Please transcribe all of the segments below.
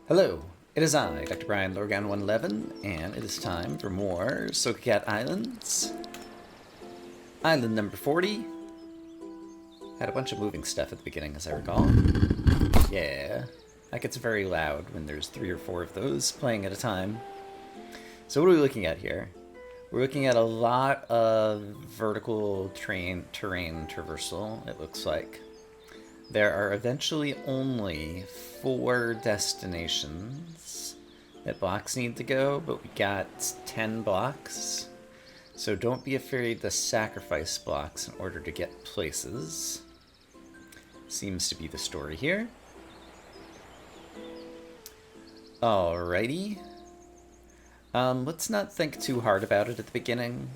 Hello, it is I, Dr. Brian Lorgan 111, and it is time for more SokoCat Islands. Island number 40. Had a bunch of moving stuff at the beginning, as I recall. Yeah, that gets very loud when there's 3 or 4 of those playing at a time. So what are we looking at here? We're looking at a lot of vertical terrain traversal, it looks like. There are eventually only 4 destinations that blocks need to go, but we got 10 blocks. So don't be afraid to sacrifice blocks in order to get places. Seems to be the story here. Alrighty. Let's not think too hard about it at the beginning.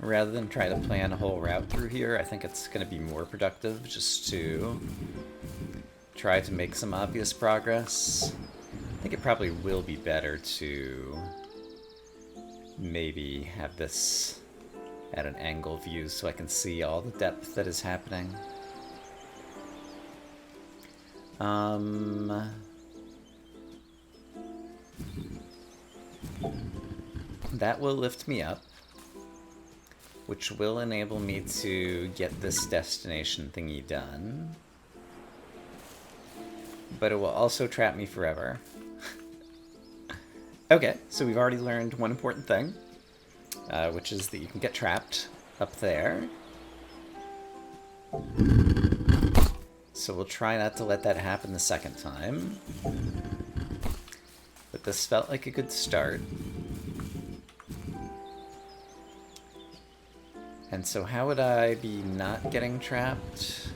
Rather than try to plan a whole route through here, I think it's going to be more productive just to try to make some obvious progress. I think it probably will be better to maybe have this at an angle view so I can see all the depth that is happening. That will lift me up, which will enable me to get this destination thingy done. But it will also trap me forever. Okay, so we've already learned one important thing, which is that you can get trapped up there. So we'll try not to let that happen the second time. But this felt like a good start. And so how would I be not getting trapped?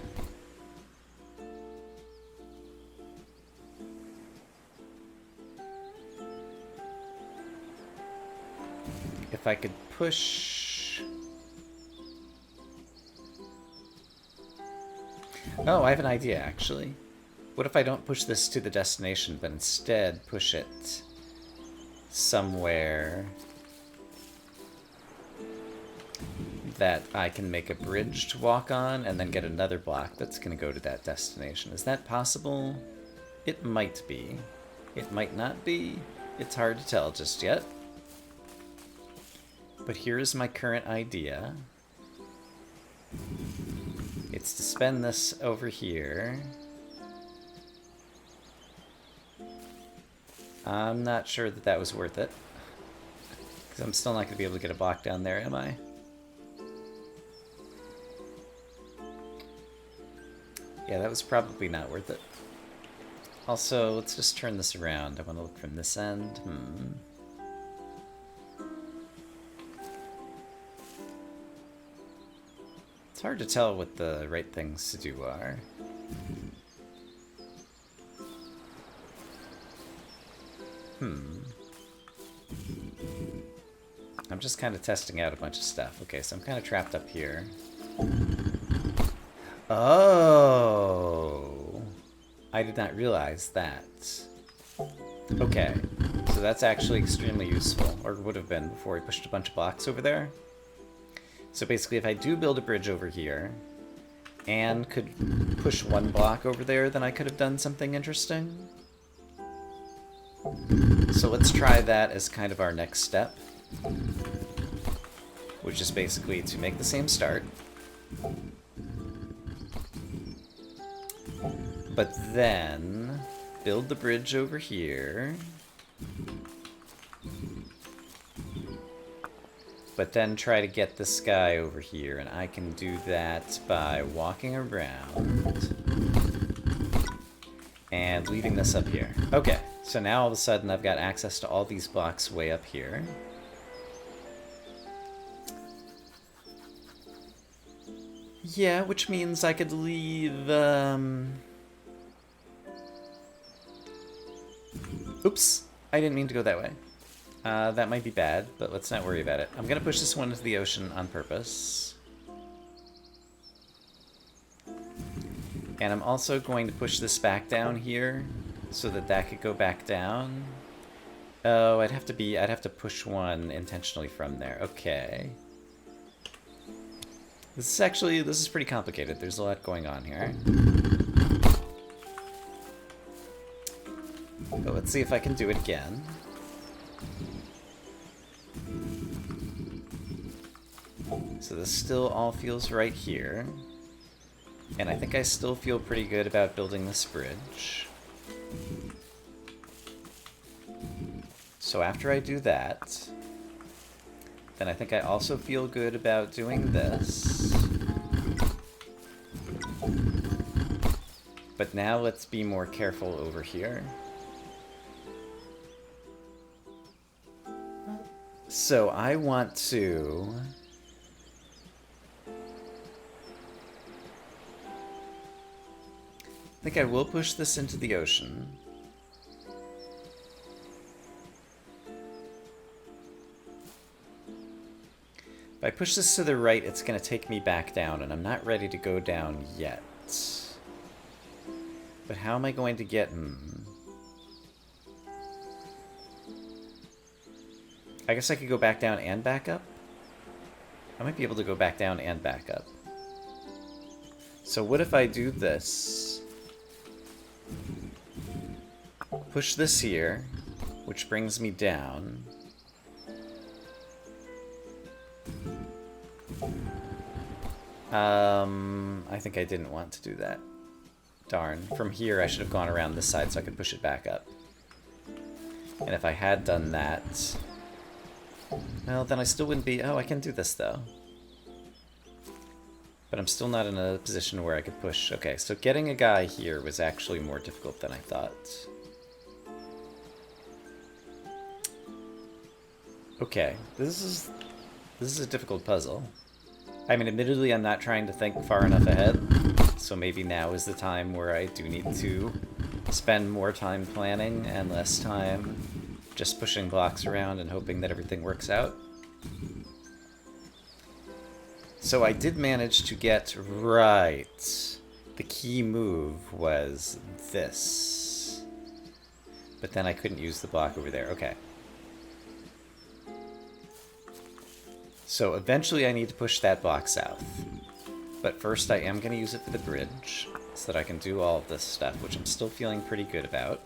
If I could push... Oh, I have an idea, actually. What if I don't push this to the destination, but instead push it somewhere that I can make a bridge to walk on and then get another block that's going to go to that destination. Is that possible? It might be. It might not be. It's hard to tell just yet. But here's my current idea. It's to spend this over here. I'm not sure that that was worth it. Because I'm still not going to be able to get a block down there, am I? Yeah, that was probably not worth it. Also, let's just turn this around. I want to look from this end. It's hard to tell what the right things to do are. I'm just kind of testing out a bunch of stuff. Okay, so I'm kind of trapped up here. Oh, I did not realize that. Okay, so that's actually extremely useful, or would have been before we pushed a bunch of blocks over there. So basically, if I do build a bridge over here, and could push one block over there, then I could have done something interesting. So let's try that as kind of our next step, which is basically to make the same start. But then build the bridge over here. But then try to get this guy over here, and I can do that by walking around and leaving this up here. Okay, so now all of a sudden I've got access to all these blocks way up here. Yeah, which means I could leave, Oops, I didn't mean to go that way. That might be bad, but let's not worry about it. I'm gonna push this one into the ocean on purpose. And I'm also going to push this back down here so that that could go back down. Oh, I'd have to push one intentionally from there. Okay. This is pretty complicated. There's a lot going on here. But let's see if I can do it again. So this still all feels right here. And I think I still feel pretty good about building this bridge. So after I do that, then I think I also feel good about doing this. But now let's be more careful over here. So I want to... I think I will push this into the ocean. If I push this to the right, it's going to take me back down, and I'm not ready to go down yet. But how am I going to get... I guess I could go back down and back up? I might be able to go back down and back up. So what if I do this? Push this here, which brings me down. I think I didn't want to do that. Darn. From here, I should have gone around this side so I could push it back up. And if I had done that... Well, then I still wouldn't be... Oh, I can do this, though. But I'm still not in a position where I could push. Okay, so getting a guy here was actually more difficult than I thought. Okay, this is a difficult puzzle. I mean, admittedly, I'm not trying to think far enough ahead, so maybe now is the time where I do need to spend more time planning and less time just pushing blocks around and hoping that everything works out. So I did manage to get right. The key move was this. But then I couldn't use the block over there. Okay. So eventually I need to push that block south. But first I am going to use it for the bridge, so that I can do all of this stuff, which I'm still feeling pretty good about.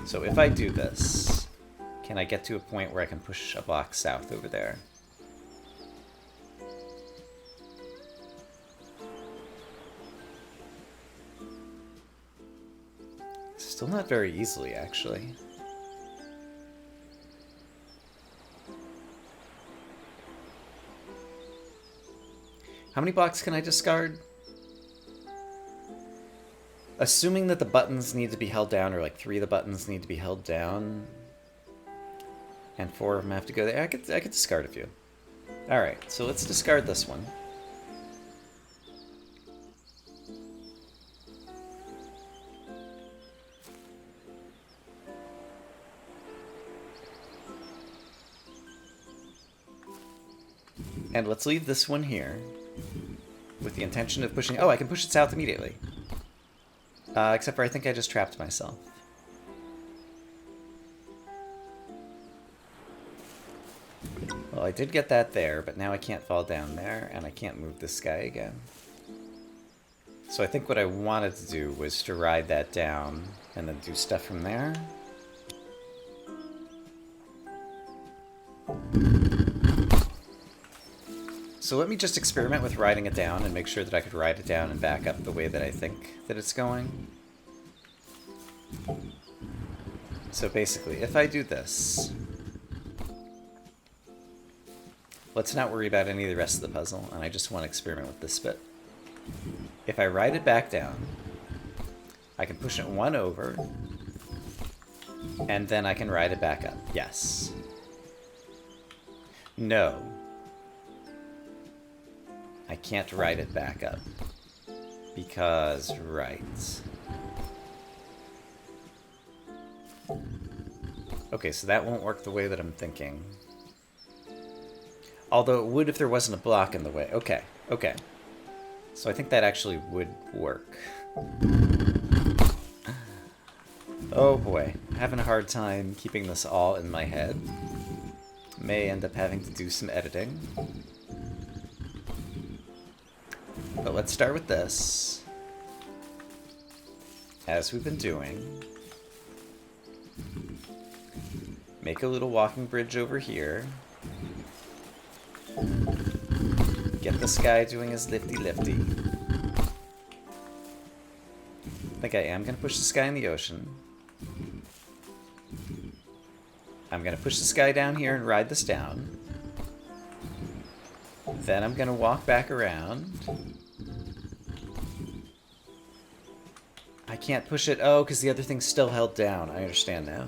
So if I do this, can I get to a point where I can push a block south over there? Still not very easily, actually. How many blocks can I discard? Assuming that the buttons need to be held down, or like 3 of the buttons need to be held down, and 4 of them have to go there, I could discard a few. Alright, so let's discard this one. And let's leave this one here, with the intention of pushing... Oh, I can push it south immediately. Except for I think I just trapped myself. Well, I did get that there, but now I can't fall down there, and I can't move this guy again. So I think what I wanted to do was to ride that down, and then do stuff from there. So let me just experiment with riding it down and make sure that I could ride it down and back up the way that I think that it's going. So basically, if I do this, let's not worry about any of the rest of the puzzle, and I just want to experiment with this bit. If I ride it back down, I can push it 1 over, and then I can ride it back up. Yes. No. I can't ride it back up. Because, right. Okay, so that won't work the way that I'm thinking. Although it would if there wasn't a block in the way. Okay, okay. So I think that actually would work. Oh boy, having a hard time keeping this all in my head. May end up having to do some editing. But let's start with this. as we've been doing. Make a little walking bridge over here. Get this guy doing his lifty-lifty. I think I am going to push this guy in the ocean. I'm going to push this guy down here and ride this down. Then I'm going to walk back around. I can't push it. Oh, because the other thing's still held down. I understand now.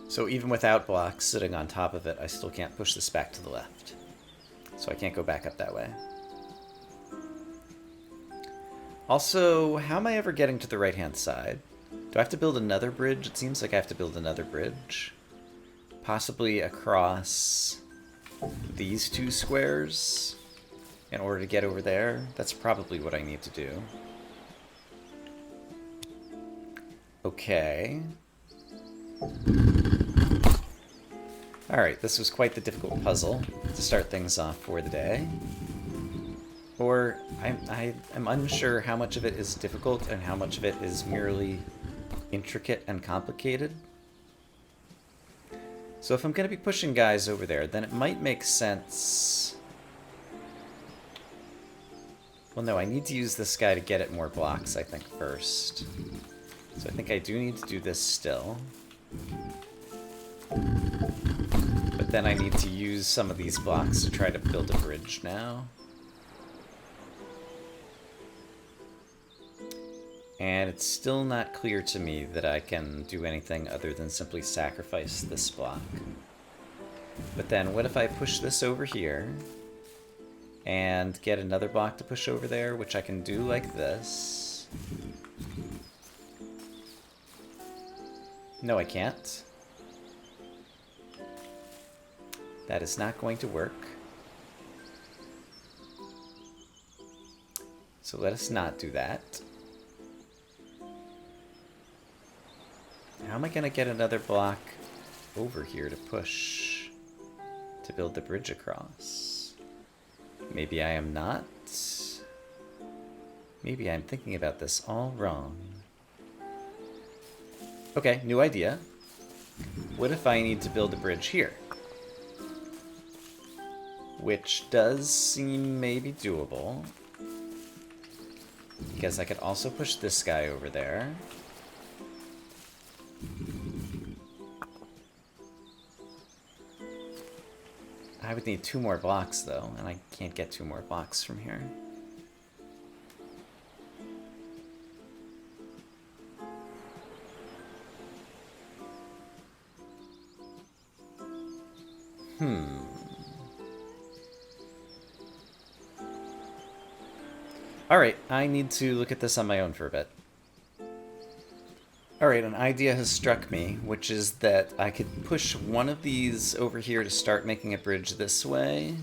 So even without blocks sitting on top of it, I still can't push this back to the left. So I can't go back up that way. Also, how am I ever getting to the right-hand side? Do I have to build another bridge? It seems like I have to build another bridge. Possibly across these two squares in order to get over there. That's probably what I need to do. Okay. Alright, this was quite the difficult puzzle to start things off for the day. Or, I'm unsure how much of it is difficult and how much of it is merely intricate and complicated. So if I'm going to be pushing guys over there, then it might make sense... Well, no, I need to use this guy to get it more blocks, I think, first. So I think I do need to do this still. But then I need to use some of these blocks to try to build a bridge now. And it's still not clear to me that I can do anything other than simply sacrifice this block. But then what if I push this over here and get another block to push over there, which I can do like this? No, I can't. That is not going to work. So let us not do that. How am I going to get another block over here to push to build the bridge across? Maybe I am not. Maybe I'm thinking about this all wrong. Okay, new idea. What if I need to build a bridge here? Which does seem maybe doable. Because I could also push this guy over there. I would need 2 more blocks, though, and I can't get 2 more blocks from here. Alright, I need to look at this on my own for a bit. Alright, an idea has struck me, which is that I could push one of these over here to start making a bridge this way,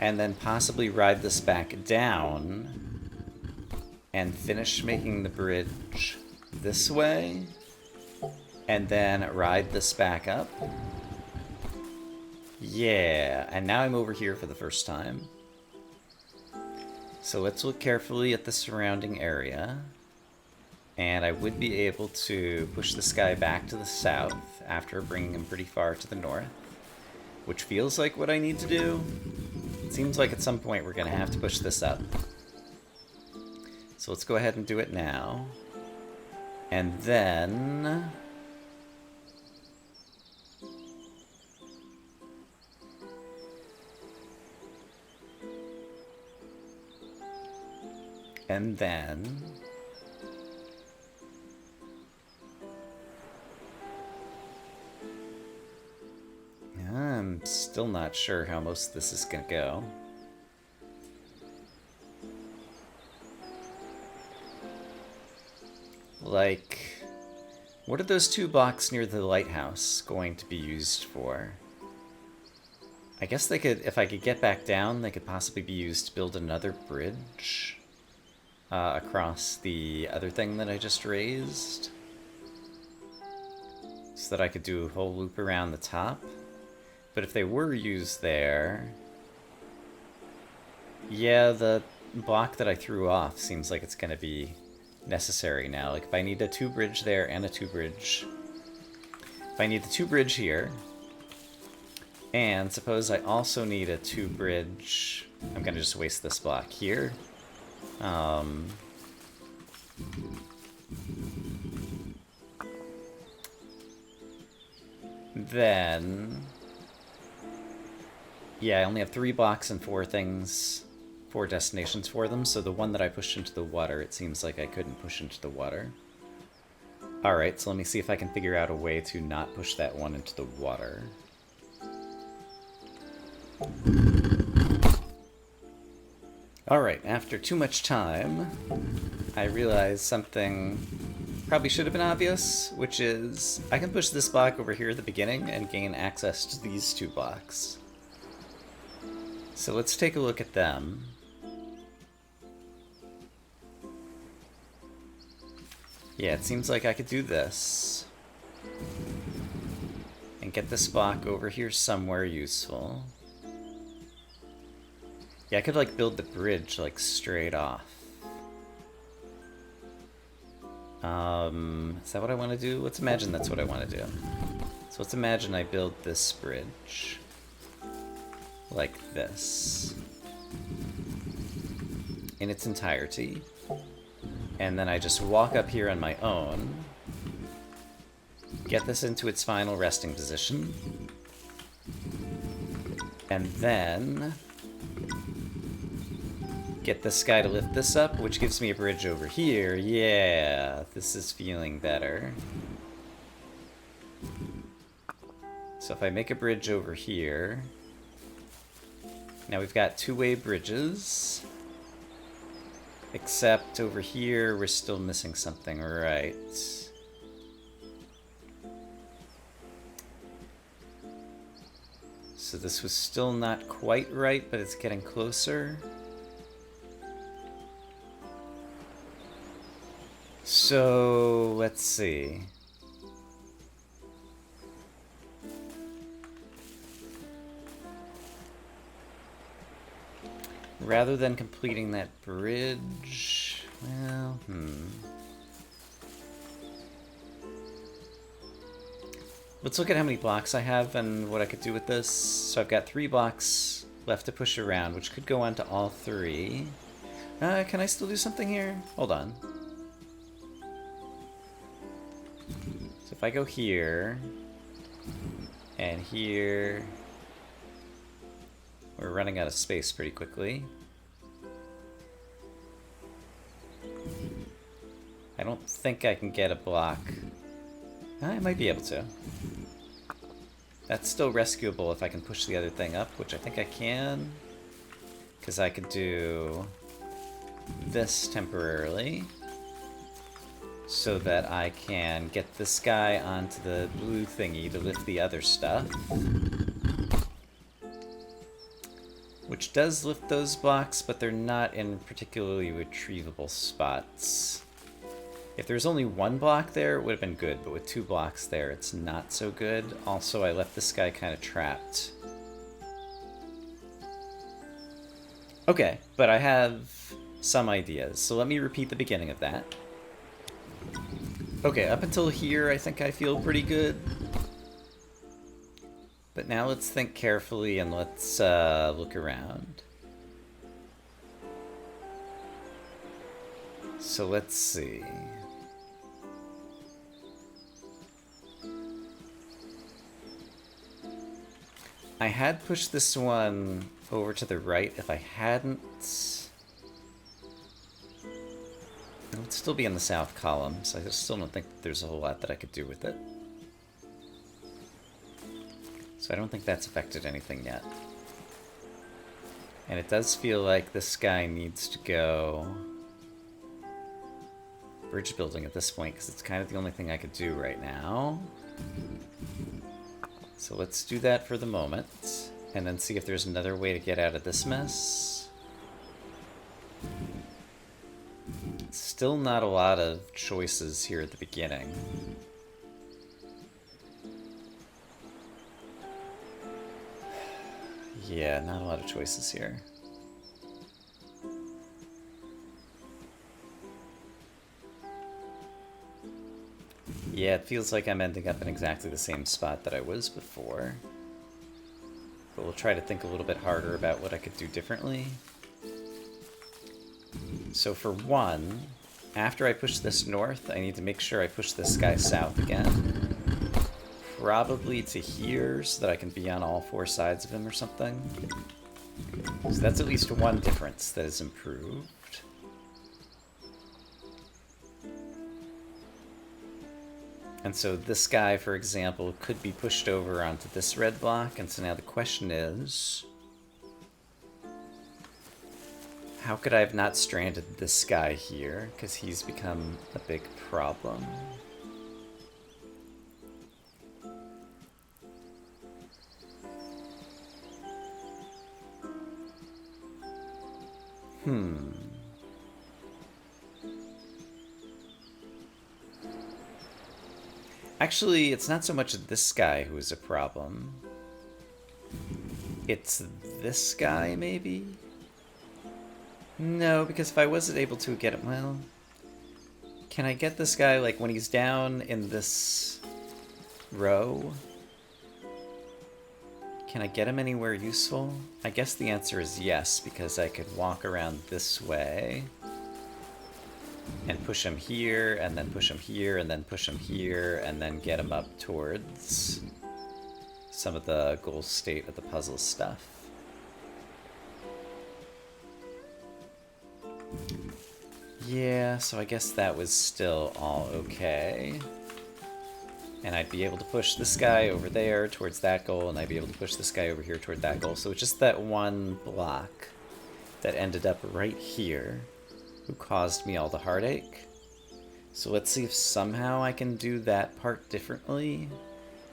and then possibly ride this back down, and finish making the bridge this way, and then ride this back up. Yeah, and now I'm over here for the first time. So let's look carefully at the surrounding area. And I would be able to push this guy back to the south after bringing him pretty far to the north, which feels like what I need to do. It seems like at some point we're going to have to push this up. So let's go ahead and do it now. And then... I'm still not sure how most of this is going to go. Like, what are those 2 blocks near the lighthouse going to be used for? I guess they could, if I could get back down, they could possibly be used to build another bridge across the other thing that I just raised. So that I could do a whole loop around the top. But if they were used there... Yeah, the block that I threw off seems like it's going to be necessary now. Like, if I need a 2-bridge there and a 2-bridge... If I need the 2-bridge here, and suppose I also need a 2-bridge... I'm going to just waste this block here. Then... Yeah, I only have 3 blocks and 4 things, 4 destinations for them, so the one that I pushed into the water, it seems like I couldn't push into the water. Alright, so let me see if I can figure out a way to not push that one into the water. Alright, after too much time, I realized something probably should have been obvious, which is I can push this block over here at the beginning and gain access to these 2 blocks. So let's take a look at them. Yeah, it seems like I could do this. And get this block over here somewhere useful. Yeah, I could, like, build the bridge, like, straight off. Is that what I want to do? Let's imagine that's what I want to do. So let's imagine I build this bridge. Like this. In its entirety. And then I just walk up here on my own. Get this into its final resting position. And then... get this guy to lift this up, which gives me a bridge over here. Yeah, this is feeling better. So if I make a bridge over here... Now we've got 2-way bridges. Except over here, we're still missing something, right? So this was still not quite right, but it's getting closer. So, let's see. Rather than completing that bridge, well, Let's look at how many blocks I have and what I could do with this. So I've got 3 blocks left to push around, which could go on to all 3. Can I still do something here? Hold on. So if I go here, and here, we're running out of space pretty quickly. I don't think I can get a block. I might be able to. That's still rescuable if I can push the other thing up, which I think I can. Because I could do this temporarily. So that I can get this guy onto the blue thingy to lift the other stuff. Which does lift those blocks, but they're not in particularly retrievable spots. If there's only 1 block there, it would have been good, but with 2 blocks there, it's not so good. Also, I left this guy kind of trapped. Okay, but I have some ideas, so let me repeat the beginning of that. Okay, up until here, I think I feel pretty good. But now let's think carefully and let's look around. So let's see. I had pushed this one over to the right. If I hadn't... it would still be in the south column, so I still don't think there's a whole lot that I could do with it. So I don't think that's affected anything yet. And it does feel like this guy needs to go bridge building at this point, because it's kind of the only thing I could do right now. So let's do that for the moment, and then see if there's another way to get out of this mess. Still not a lot of choices here at the beginning. Yeah, not a lot of choices here. Yeah, it feels like I'm ending up in exactly the same spot that I was before. But we'll try to think a little bit harder about what I could do differently. So for one, after I push this north, I need to make sure I push this guy south again. Probably to here, so that I can be on all four sides of him or something. So that's at least one difference that is improved. And so this guy, for example, could be pushed over onto this red block, and so now the question is, how could I have not stranded this guy here? Because he's become a big problem. Actually, it's not so much this guy who is a problem. It's this guy, maybe? No, because if I wasn't able to get him, well... Can I get this guy, like, when he's down in this row? Can I get him anywhere useful? I guess the answer is yes, because I could walk around this way and push him here, and then push him here, and then push him here, and then get him up towards some of the goal state of the puzzle stuff. Yeah, so I guess that was still all okay. And I'd be able to push this guy over there towards that goal, and I'd be able to push this guy over here toward that goal. So it's just that one block that ended up right here who caused me all the heartache. So let's see if somehow I can do that part differently.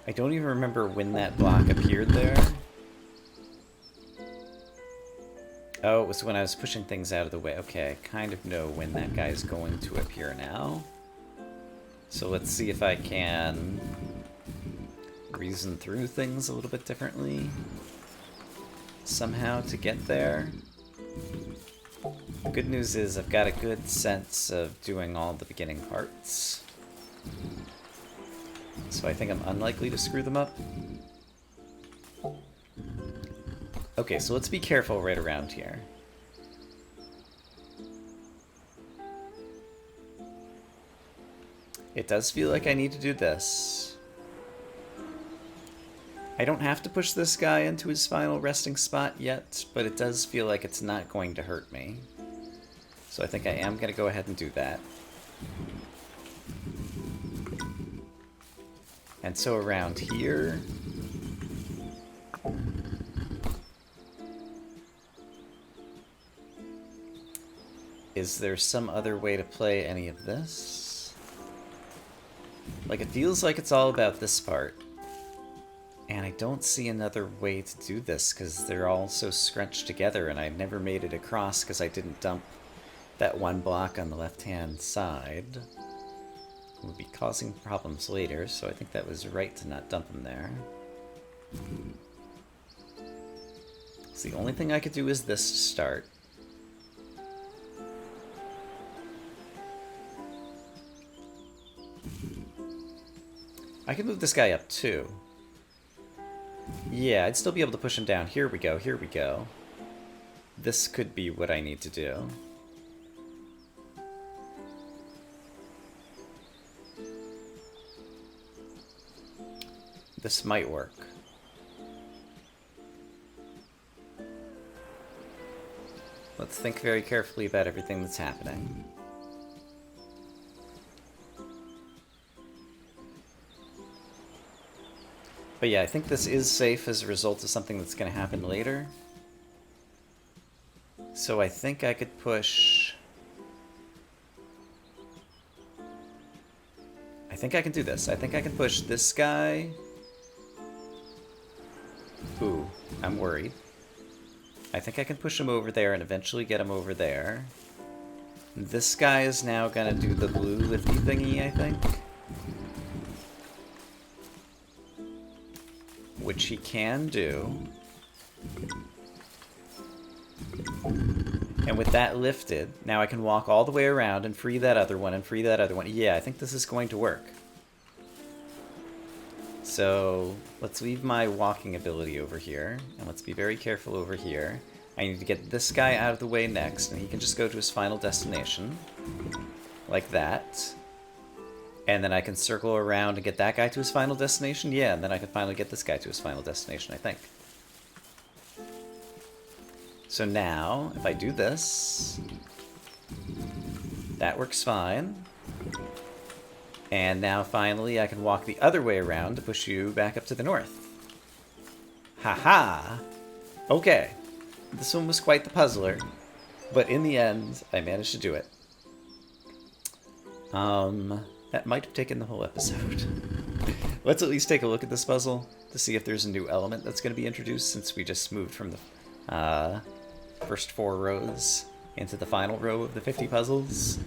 I don't even remember when that block appeared there. Oh, it was when I was pushing things out of the way. Okay, I kind of know when that guy is going to appear now. So let's see if I can reason through things a little bit differently somehow to get there. The good news is I've got a good sense of doing all the beginning parts. So I think I'm unlikely to screw them up. Okay, so let's be careful right around here. It does feel like I need to do this. I don't have to push this guy into his final resting spot yet, but it does feel like it's not going to hurt me. So I think I am going to go ahead and do that. And so around here... Is there some other way to play any of this? Like, it feels like it's all about this part. And I don't see another way to do this, because they're all so scrunched together, and I never made it across because I didn't dump that one block on the left-hand side. It would be causing problems later, so I think that was right to not dump them there. So the only thing I could do is this to start. I can move this guy up too. Yeah, I'd still be able to push him down. Here we go, here we go. This could be what I need to do. This might work. Let's think very carefully about everything that's happening. But yeah, I think this is safe as a result of something that's going to happen later. So I think I could push... I think I can do this. I think I can push this guy. Ooh, I'm worried. I think I can push him over there and eventually get him over there. This guy is now going to do the blue lifty thingy, I think. Which he can do. And with that lifted, now I can walk all the way around and free that other one and free that other one. Yeah, I think this is going to work. So let's leave my walking ability over here, and let's be very careful over here. I need to get this guy out of the way next, and he can just go to his final destination. Like that. And then I can circle around and get that guy to his final destination? Yeah, and then I can finally get this guy to his final destination, I think. So now, if I do this, that works fine. And now finally I can walk the other way around to push you back up to the north. Haha! Okay. This one was quite the puzzler, but in the end, I managed to do it. That might have taken the whole episode. Let's at least take a look at this puzzle to see if there's a new element that's going to be introduced, since we just moved from the first 4 rows into the final row of the 50 puzzles.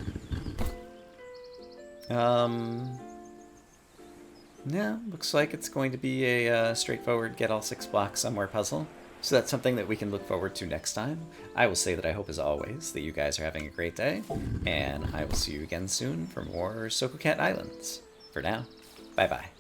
Yeah, looks like it's going to be a straightforward get all 6 blocks somewhere puzzle. So that's something that we can look forward to next time. I will say that I hope, as always, that you guys are having a great day, and I will see you again soon for more SokoCat Islands. For now, bye-bye.